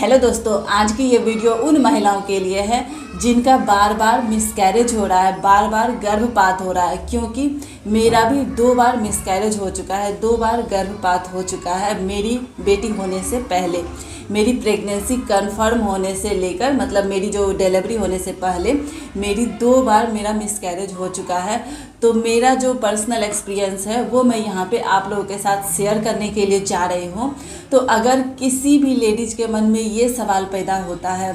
Hello दोस्तों, आज की ये वीडियो उन महिलाओं के लिए है जिनका बार बार मिसकैरेज हो रहा है, बार बार गर्भपात हो रहा है। क्योंकि मेरा भी 2 बार मिसकैरेज हो चुका है, 2 बार गर्भपात हो चुका है। मेरी बेटी होने से पहले, मेरी प्रेगनेंसी कंफर्म होने से लेकर मतलब मेरी जो डिलीवरी होने से पहले मेरी 2 बार मेरा मिसकैरेज हो चुका है। तो मेरा जो पर्सनल एक्सपीरियंस है वो मैं यहाँ पे आप लोगों के साथ शेयर करने के लिए जा रही हूँ। तो अगर किसी भी लेडीज़ के मन में ये सवाल पैदा होता है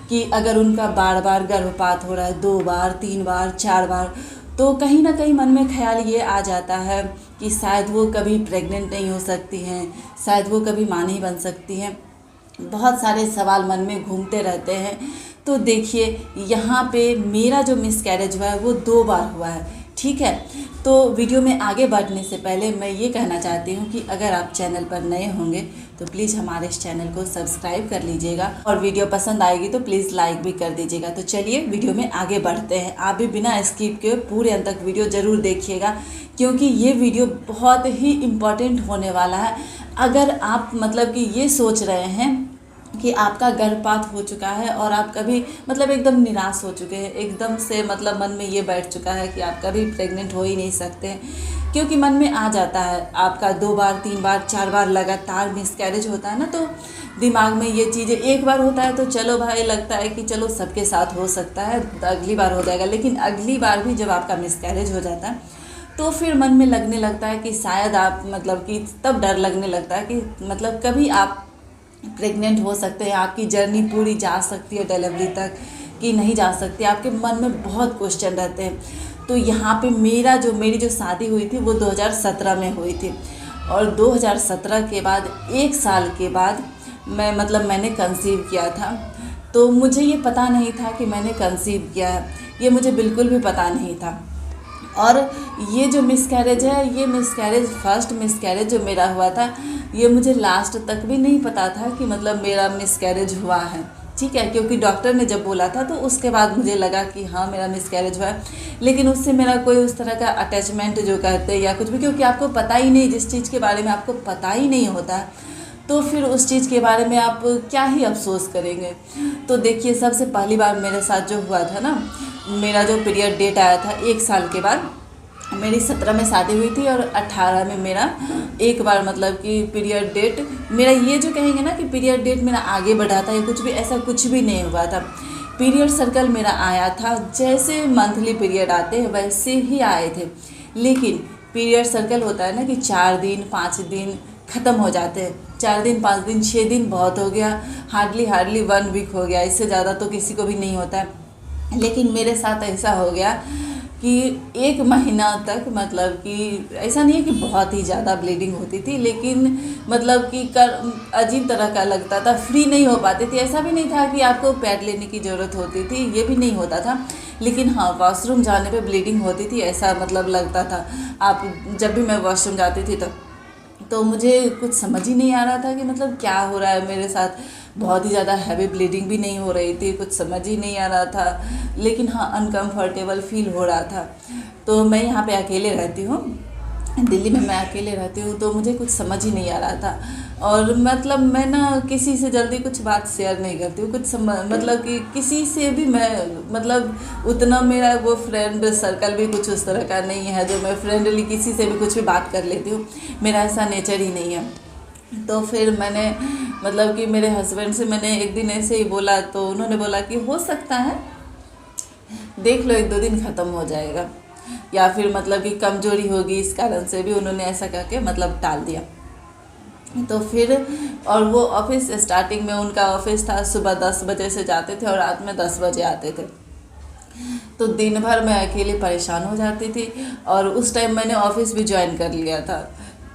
कि अगर उनका बार बार गर्भपात हो रहा है, 2 बार 3 बार 4 बार, तो कहीं ना कहीं मन में ख्याल ये आ जाता है कि शायद वो कभी प्रेग्नेंट नहीं हो सकती हैं, शायद वो कभी माँ नहीं बन सकती हैं। बहुत सारे सवाल मन में घूमते रहते हैं। तो देखिए, यहाँ पे मेरा जो मिसकैरेज हुआ है वो 2 बार हुआ है, ठीक है। तो वीडियो में आगे बढ़ने से पहले मैं ये कहना चाहती हूँ कि अगर आप चैनल पर नए होंगे तो प्लीज़ हमारे इस चैनल को सब्सक्राइब कर लीजिएगा और वीडियो पसंद आएगी तो प्लीज़ लाइक भी कर दीजिएगा। तो चलिए वीडियो में आगे बढ़ते हैं। आप भी बिना स्किप के पूरे अंत तक वीडियो ज़रूर देखिएगा, क्योंकि ये वीडियो बहुत ही इम्पॉर्टेंट होने वाला है। अगर आप मतलब कि ये सोच रहे हैं कि आपका गर्भपात हो चुका है और आप कभी मतलब एकदम निराश हो चुके हैं, एकदम से मतलब मन में ये बैठ चुका है कि आप कभी प्रेग्नेंट हो ही नहीं सकते, क्योंकि मन में आ जाता है आपका 2 बार 3 बार 4 बार लगातार मिसकैरेज होता है ना, तो दिमाग में ये चीज़ें एक बार होता है तो चलो भाई, लगता है कि चलो सबके साथ हो सकता है, अगली बार हो जाएगा। लेकिन अगली बार भी जब आपका मिसकैरेज हो जाता है तो फिर मन में लगने लगता है कि शायद आप मतलब कि तब डर लगने लगता है कि मतलब कभी आप प्रेग्नेंट हो सकते हैं, आपकी जर्नी पूरी जा सकती है डिलीवरी तक कि नहीं जा सकती। आपके मन में बहुत क्वेश्चन रहते हैं। तो यहाँ पे मेरी जो शादी हुई थी वो 2017 में हुई थी और 2017 के बाद 1 साल के बाद मैंने कंसीव किया था। तो मुझे ये पता नहीं था कि मैंने कंसीव किया है, ये मुझे बिल्कुल भी पता नहीं था। और ये जो मिसकैरेज है, ये मिसकैरेज फर्स्ट मिसकैरेज जो मेरा हुआ था, ये मुझे लास्ट तक भी नहीं पता था कि मतलब मेरा मिसकैरेज हुआ है, ठीक है। क्योंकि डॉक्टर ने जब बोला था तो उसके बाद मुझे लगा कि हाँ मेरा मिसकैरेज हुआ है। लेकिन उससे मेरा कोई उस तरह का अटैचमेंट जो कहते हैं या कुछ भी, क्योंकि आपको पता ही नहीं, जिस चीज़ के बारे में आपको पता ही नहीं होता तो फिर उस चीज़ के बारे में आप क्या ही अफसोस करेंगे। तो देखिए, सबसे पहली बार मेरे साथ जो हुआ था ना, मेरा जो पीरियड डेट आया था 1 साल के बाद, मेरी 17 में शादी हुई थी और 18 में मेरा एक बार मतलब कि पीरियड डेट मेरा, ये जो कहेंगे ना कि पीरियड डेट मेरा आगे बढ़ा था या कुछ भी, ऐसा कुछ भी नहीं हुआ था। पीरियड सर्कल मेरा आया था, जैसे मंथली पीरियड आते हैं वैसे ही आए थे। लेकिन पीरियड सर्कल होता है ना कि 4 दिन 5 दिन ख़त्म हो जाते हैं। 4 दिन 5 दिन 6 दिन बहुत हो गया, हार्डली 1 वीक हो गया, इससे ज़्यादा तो किसी को भी नहीं होता है। लेकिन मेरे साथ ऐसा हो गया कि 1 महीना तक मतलब कि ऐसा नहीं है कि बहुत ही ज़्यादा ब्लीडिंग होती थी, लेकिन मतलब कि अजीब तरह का लगता था, फ्री नहीं हो पाती थी। ऐसा भी नहीं था कि आपको पैड लेने की ज़रूरत होती थी, ये भी नहीं होता था। लेकिन हाँ, वॉशरूम जाने पे ब्लीडिंग होती थी, ऐसा मतलब लगता था। आप जब भी मैं वॉशरूम जाती थी तो मुझे कुछ समझ ही नहीं आ रहा था कि मतलब क्या हो रहा है मेरे साथ। बहुत ही ज़्यादा हैवी ब्लीडिंग भी नहीं हो रही थी, कुछ समझ ही नहीं आ रहा था। लेकिन हाँ, अनकंफर्टेबल फील हो रहा था। तो मैं यहाँ पे अकेले रहती हूँ, दिल्ली में मैं अकेले रहती हूँ, तो मुझे कुछ समझ ही नहीं आ रहा था। और मतलब मैं ना किसी से जल्दी कुछ बात शेयर नहीं करती हूँ, मतलब कि किसी से भी मैं मतलब उतना मेरा वो फ्रेंड सर्कल भी कुछ उस तरह का नहीं है जो मैं फ्रेंडली किसी से भी कुछ भी बात कर लेती हूँ, मेरा ऐसा नेचर ही नहीं है। तो फिर मैंने मतलब कि मेरे हस्बैंड से मैंने एक दिन ऐसे ही बोला, तो उन्होंने बोला कि हो सकता है देख लो 1-2 दिन ख़त्म हो जाएगा, या फिर मतलब कि कमज़ोरी होगी, इस कारण से भी उन्होंने ऐसा करके मतलब टाल दिया। तो फिर और वो ऑफिस स्टार्टिंग में उनका ऑफिस था, सुबह 10 बजे से जाते थे और रात में 10 बजे आते थे। तो दिन भर मैं अकेले परेशान हो जाती थी। और उस टाइम मैंने ऑफिस भी ज्वाइन कर लिया था,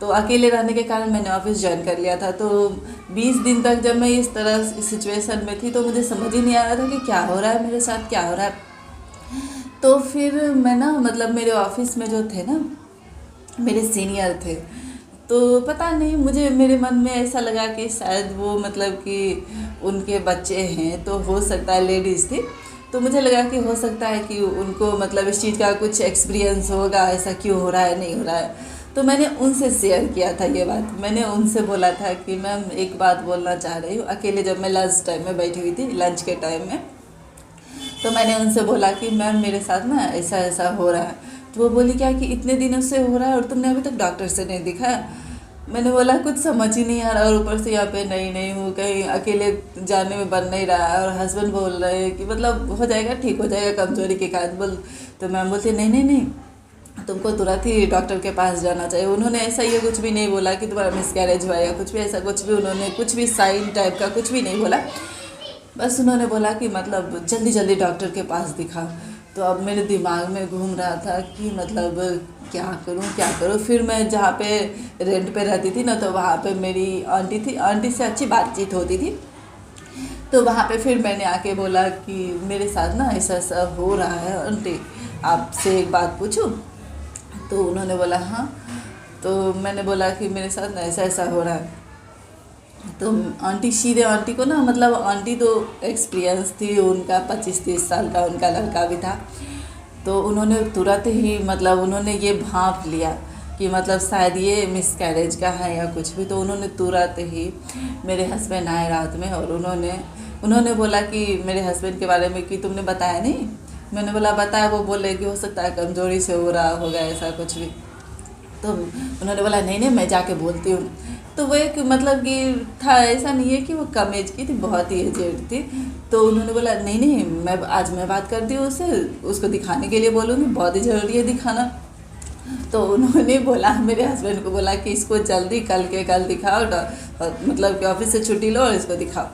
तो अकेले रहने के कारण मैंने ऑफिस ज्वाइन कर लिया था। तो 20 दिन तक जब मैं इस तरह सिचुएशन में थी तो मुझे समझ ही नहीं आ रहा था कि क्या हो रहा है मेरे साथ, क्या हो रहा है। तो फिर मैं ना मतलब मेरे ऑफिस में जो थे ना, मेरे सीनियर थे, तो पता नहीं मुझे मेरे मन में ऐसा लगा कि शायद वो मतलब कि उनके बच्चे हैं, तो हो सकता है लेडीज़ थी, तो मुझे लगा कि हो सकता है कि उनको मतलब इस चीज़ का कुछ एक्सपीरियंस होगा, ऐसा क्यों हो रहा है नहीं हो रहा है। तो मैंने उनसे शेयर किया था ये बात। मैंने उनसे बोला था कि मैम एक बात बोलना चाह रही हूँ, अकेले जब मैं लंच टाइम में बैठी हुई थी, लंच के टाइम में, तो मैंने उनसे बोला कि मैम मेरे साथ ना ऐसा ऐसा हो रहा है। तो वो बोली क्या कि इतने दिनों से हो रहा है और तुमने अभी तक डॉक्टर से नहीं दिखाया। मैंने बोला कुछ समझ ही नहीं आ रहा, और ऊपर से यहाँ पे नहीं हूँ, कहीं अकेले जाने में बन नहीं रहा है, और हस्बैंड बोल रहे हैं कि मतलब हो जाएगा, ठीक हो जाएगा कमजोरी के कारण बोल। तो मैम बोलती नहीं, तुमको तुरंत ही डॉक्टर के पास जाना चाहिए। उन्होंने ऐसा ये कुछ भी नहीं बोला कि तुम्हारा मिसकैरेज हुआ या कुछ भी, ऐसा कुछ भी उन्होंने कुछ भी साइन टाइप का कुछ भी नहीं बोला। बस उन्होंने बोला कि मतलब जल्दी जल्दी डॉक्टर के पास दिखा। तो अब मेरे दिमाग में घूम रहा था कि मतलब क्या करूं। फिर मैं जहाँ पे रेंट पे रहती थी ना, तो वहाँ पे मेरी आंटी थी, आंटी से अच्छी बातचीत होती थी। तो वहाँ पे फिर मैंने आके बोला कि मेरे साथ ना ऐसा ऐसा हो रहा है आंटी, आपसे एक बात पूछूं। तो उन्होंने बोला हाँ। तो मैंने बोला कि मेरे साथ ना ऐसा ऐसा हो रहा है। तो आंटी सीधे, आंटी को ना मतलब आंटी तो एक्सपीरियंस थी, उनका 25-30 साल का उनका लड़का भी था। तो उन्होंने तुरंत ही मतलब उन्होंने ये भांप लिया कि मतलब शायद ये मिसकैरेज का है या कुछ भी। तो उन्होंने तुरंत ही, मेरे हस्बैंड आए रात में और उन्होंने बोला कि मेरे हस्बैंड के बारे में कि तुमने बताया नहीं। मैंने बोला बताया। वो बोले कि हो सकता है कमज़ोरी से हो रहा होगा ऐसा कुछ भी। तो उन्होंने बोला नहीं मैं जाके बोलती हूँ। तो वो एक मतलब कि था, ऐसा नहीं है कि वो कम एज की थी, बहुत ही एजेड थी। तो उन्होंने बोला नहीं मैं बात करती हूँ उससे, उसको दिखाने के लिए बोलूँगी, बहुत ही ज़रूरी है दिखाना। तो उन्होंने बोला, मेरे हस्बैंड को बोला कि इसको जल्दी कल दिखाओ, मतलब कि ऑफिस से छुट्टी लो और इसको दिखाओ।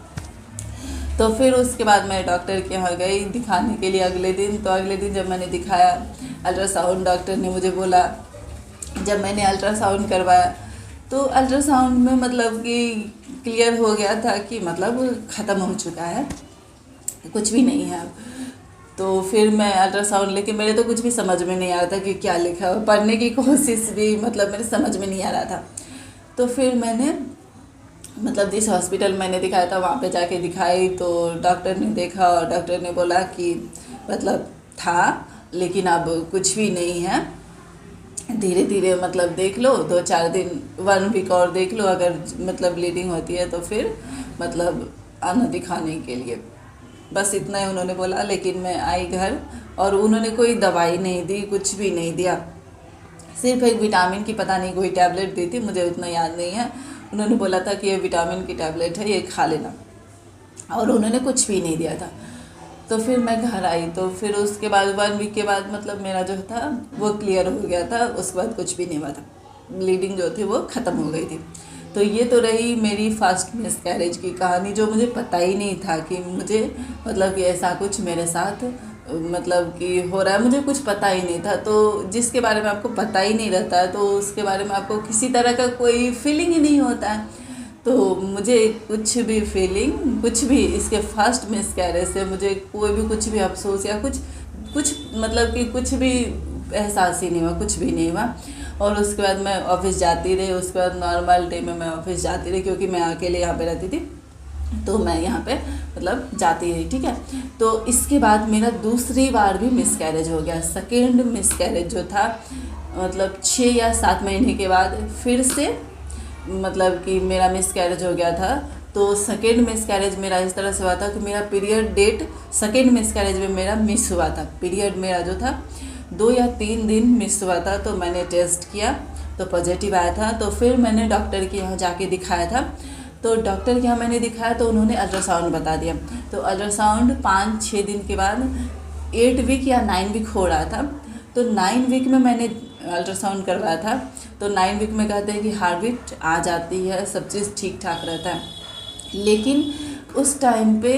तो फिर उसके बाद मैं डॉक्टर के यहाँ गई दिखाने के लिए अगले दिन। तो अगले दिन जब मैंने दिखाया अल्ट्रासाउंड, डॉक्टर ने मुझे बोला, जब मैंने अल्ट्रासाउंड करवाया तो अल्ट्रासाउंड में मतलब कि क्लियर हो गया था कि मतलब ख़त्म हो चुका है, कुछ भी नहीं है अब। तो फिर मैं अल्ट्रासाउंड लेके, मेरे तो कुछ भी समझ में नहीं आ रहा था कि क्या लिखा है, पढ़ने की कोशिश भी मतलब मेरे समझ में नहीं आ रहा था। तो फिर मैंने मतलब जिस हॉस्पिटल मैंने दिखाया था वहाँ पे जाके दिखाई। तो डॉक्टर ने देखा और डॉक्टर ने बोला कि मतलब था, लेकिन अब कुछ भी नहीं है, धीरे धीरे मतलब देख लो, 2-4 दिन 1 वीक और देख लो, अगर मतलब ब्लीडिंग होती है तो फिर मतलब आना दिखाने के लिए। बस इतना ही उन्होंने बोला। लेकिन मैं आई घर और उन्होंने कोई दवाई नहीं दी, कुछ भी नहीं दिया, सिर्फ एक विटामिन की पता नहीं कोई टैबलेट दी थी, मुझे उतना याद नहीं है। उन्होंने बोला था कि ये विटामिन की टैबलेट है, ये खा लेना, और उन्होंने कुछ भी नहीं दिया था। तो फिर मैं घर आई। तो फिर उसके बाद 1 वीक के बाद मतलब मेरा जो था वो क्लियर हो गया था, उसके बाद कुछ भी नहीं हुआ था, ब्लीडिंग जो थी वो ख़त्म हो गई थी। तो ये तो रही मेरी फर्स्ट मिसकैरेज की कहानी, जो मुझे पता ही नहीं था कि मुझे मतलब कि ऐसा कुछ मेरे साथ मतलब कि हो रहा है, मुझे कुछ पता ही नहीं था। तो जिसके बारे में आपको पता ही नहीं रहता है तो उसके बारे में आपको किसी तरह का कोई फीलिंग ही नहीं होता है। तो मुझे कुछ भी फीलिंग, कुछ भी इसके फर्स्ट मिसकैरेज से मुझे कोई भी कुछ भी अफसोस या कुछ मतलब कि कुछ भी एहसास ही नहीं हुआ, कुछ भी नहीं हुआ। और उसके बाद मैं ऑफिस जाती रही। उसके बाद नॉर्मल डे में मैं ऑफिस जाती रही, क्योंकि मैं अकेले यहाँ पे रहती थी, तो मैं यहाँ पे मतलब जाती रही, ठीक है। तो इसके बाद मेरा दूसरी बार भी मिसकैरेज हो गया। सेकेंड मिसकैरेज जो था मतलब 6 या 7 महीने के बाद फिर से मतलब कि मेरा मिसकैरेज हो गया था। तो सेकेंड मिसकैरेज मेरा इस तरह से हुआ था कि मेरा पीरियड डेट सेकेंड मिसकैरेज में मेरा मिस हुआ था। पीरियड मेरा जो था 2 या 3 दिन मिस हुआ था। तो मैंने टेस्ट किया तो पॉजिटिव आया था। तो फिर मैंने डॉक्टर के यहाँ जाके दिखाया था। तो डॉक्टर के यहाँ मैंने दिखाया तो उन्होंने अल्ट्रासाउंड बता दिया। तो अल्ट्रासाउंड 5-6 दिन के बाद 8 वीक या 9 वीक हो रहा था। तो 9 वीक में मैंने अल्ट्रासाउंड करवाया था। तो 9 वीक में कहते हैं कि हार्ट बीट आ जाती है, सब चीज़ ठीक ठाक रहता है। लेकिन उस टाइम पे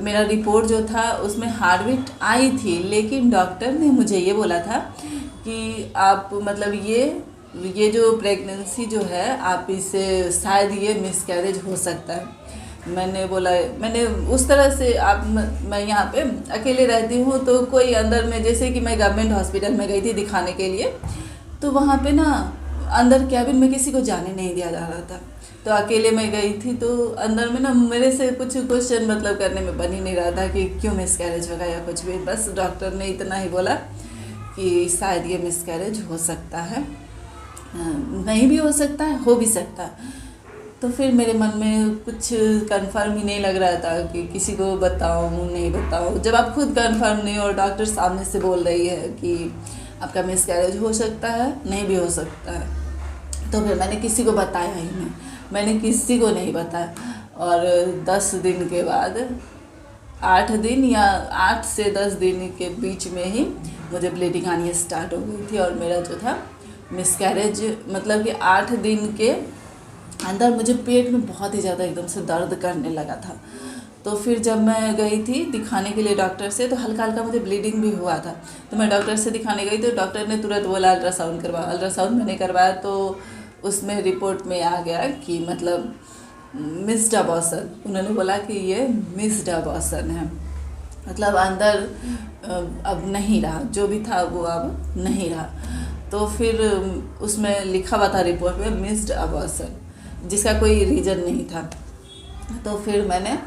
मेरा रिपोर्ट जो था उसमें हार्ट बीट आई थी, लेकिन डॉक्टर ने मुझे ये बोला था कि आप मतलब ये जो प्रेगनेंसी जो है आप इससे शायद ये मिसकैरेज हो सकता है। मैंने बोला, मैंने उस तरह से मैं यहाँ पे अकेले रहती हूँ, तो कोई अंदर में, जैसे कि मैं गवर्नमेंट हॉस्पिटल में गई थी दिखाने के लिए, तो वहाँ पे ना अंदर कैबिन में किसी को जाने नहीं दिया जा रहा था। तो अकेले मैं गई थी, तो अंदर में ना मेरे से कुछ क्वेश्चन मतलब करने में बन ही नहीं रहा था कि क्यों मिसकैरेज होगा या कुछ भी। बस डॉक्टर ने इतना ही बोला कि शायद ये मिसकैरेज हो सकता है। नहीं भी हो सकता है, हो भी सकता है। तो फिर मेरे मन में कुछ कंफर्म ही नहीं लग रहा था कि किसी को बताऊं नहीं बताऊं। जब आप खुद कंफर्म नहीं और डॉक्टर सामने से बोल रही है कि आपका मिसकैरेज हो सकता है, नहीं भी हो सकता है, तो फिर मैंने किसी को बताया ही नहीं, मैंने किसी को नहीं बताया। और 10 दिन के बाद, 8 दिन या 8 से 10 दिन के बीच में ही मुझे ब्लीडिंग आनी स्टार्ट हो गई थी और मेरा जो था मिसकैरेज, मतलब कि 8 दिन के अंदर मुझे पेट में बहुत ही ज़्यादा एकदम से दर्द करने लगा था। तो फिर जब मैं गई थी दिखाने के लिए डॉक्टर से, तो हल्का हल्का मुझे ब्लीडिंग भी हुआ था। तो मैं डॉक्टर से दिखाने गई तो डॉक्टर ने तुरंत बोला अल्ट्रासाउंड करवा। अल्ट्रासाउंड मैंने करवाया तो उसमें रिपोर्ट में आ गया कि मतलब मिस्ड अबॉर्शन। उन्होंने बोला कि ये मिस्ड अबॉर्शन है, मतलब अंदर अब नहीं रहा, जो भी था वो अब नहीं रहा। तो फिर उसमें लिखा हुआ था रिपोर्ट में मिस्ड अबॉर्शन, जिसका कोई रीज़न नहीं था। तो फिर मैंने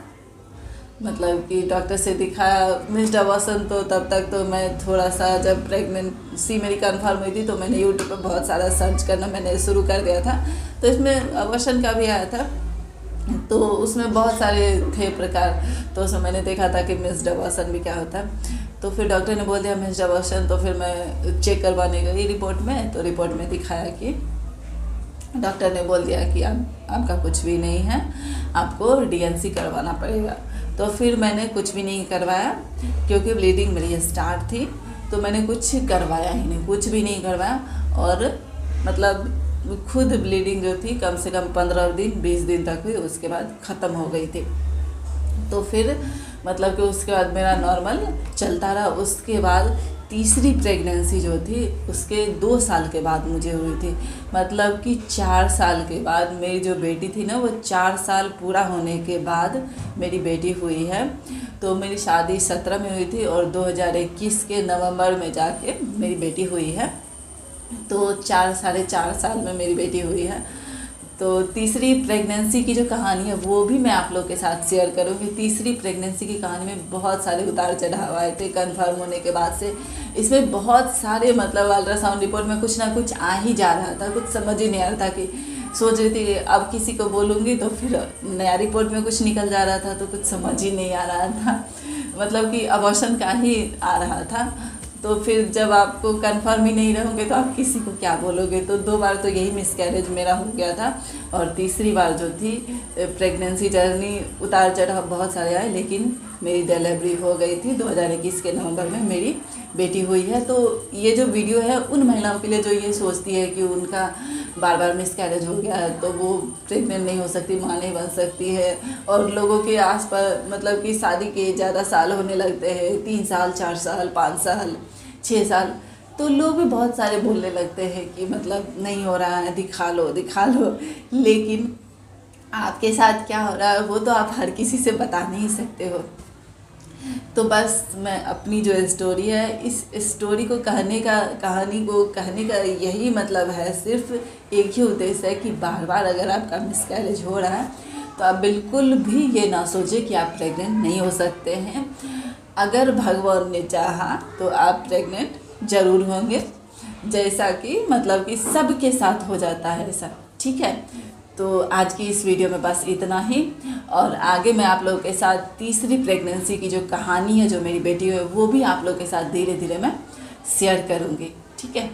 मतलब कि डॉक्टर से दिखाया मिस्ड अबॉर्शन। तो तब तक तो मैं थोड़ा सा, जब प्रेगनेंसी मेरी कंफर्म हुई थी तो मैंने यूट्यूब पर बहुत सारा सर्च करना मैंने शुरू कर दिया था। तो इसमें अबॉर्शन का भी आया था, तो उसमें बहुत सारे थे प्रकार। तो उसमें मैंने देखा था कि मिस्ड अबॉर्शन भी क्या होता है। तो फिर डॉक्टर ने बोल दिया मिस्ड अबॉर्शन। तो फिर मैं चेक करवाने गई रिपोर्ट में, तो रिपोर्ट में दिखाया कि डॉक्टर ने बोल दिया कि आपका कुछ भी नहीं है, आपको डीएनसी करवाना पड़ेगा। तो फिर मैंने कुछ भी नहीं करवाया, क्योंकि ब्लीडिंग मेरी स्टार्ट थी। तो मैंने कुछ करवाया ही नहीं, कुछ भी नहीं करवाया। और मतलब खुद ब्लीडिंग जो थी कम से कम 15 दिन 20 दिन तक हुई, उसके बाद ख़त्म हो गई थी। तो फिर मतलब कि उसके बाद मेरा नॉर्मल चलता रहा। उसके बाद तीसरी प्रेगनेंसी जो थी उसके 2 साल के बाद मुझे हुई थी। मतलब कि 4 साल के बाद मेरी जो बेटी थी ना, वो 4 साल पूरा होने के बाद मेरी बेटी हुई है। तो मेरी शादी 17 में हुई थी और 2021 के नवंबर में जाके मेरी बेटी हुई है। तो 4 साढ़े 4 साल में मेरी बेटी हुई है। तो तीसरी प्रेगनेंसी की जो कहानी है वो भी मैं आप लोग के साथ शेयर करूँगी। तीसरी प्रेगनेंसी की कहानी में बहुत सारे उतार चढ़ाव आए थे कंफर्म होने के बाद से। इसमें बहुत सारे मतलब अल्ट्रासाउंड रिपोर्ट में कुछ ना कुछ आ ही जा रहा था, कुछ समझ ही नहीं आ रहा था कि सोच रही थी अब किसी को बोलूँगी तो फिर नया रिपोर्ट में कुछ निकल जा रहा था, तो कुछ समझ ही नहीं आ रहा था, मतलब कि अबॉर्शन का ही आ रहा था। तो फिर जब आपको कंफर्म ही नहीं रहोगे तो आप किसी को क्या बोलोगे। तो 2 बार तो यही मिसकैरेज मेरा हो गया था। और तीसरी बार जो थी प्रेगनेंसी जर्नी उतार चढ़ाव बहुत सारे आए, लेकिन मेरी डिलीवरी हो गई थी। 2021 के नवंबर में मेरी बेटी हुई है। तो ये जो वीडियो है उन महिलाओं के लिए जो ये सोचती है कि उनका बार बार मिसकैरेज हो गया है तो वो प्रेग्नेंट नहीं हो सकती, माँ नहीं बन सकती है। और लोगों के आस पास मतलब कि शादी के ज़्यादा साल होने लगते हैं, 3 साल 4 साल 5 साल 6 साल, तो लोग भी बहुत सारे बोलने लगते हैं कि मतलब नहीं हो रहा है, दिखा लो दिखा लो। लेकिन आपके साथ क्या हो रहा है वो तो आप हर किसी से बता नहीं सकते हो। तो बस मैं अपनी जो स्टोरी है, इस स्टोरी को कहने का, कहानी को कहने का यही मतलब है, सिर्फ एक ही उद्देश्य है कि बार बार अगर आपका मिसकैरेज हो रहा है तो आप बिल्कुल भी ये ना सोचें कि आप प्रेग्नेंट नहीं हो सकते हैं। अगर भगवान ने चाहा तो आप प्रेग्नेंट ज़रूर होंगे, जैसा कि मतलब कि सबके साथ हो जाता है ऐसा, ठीक है। तो आज की इस वीडियो में बस इतना ही, और आगे मैं आप लोगों के साथ तीसरी प्रेगनेंसी की जो कहानी है जो मेरी बेटी है वो भी आप लोगों के साथ धीरे धीरे मैं शेयर करूँगी, ठीक है।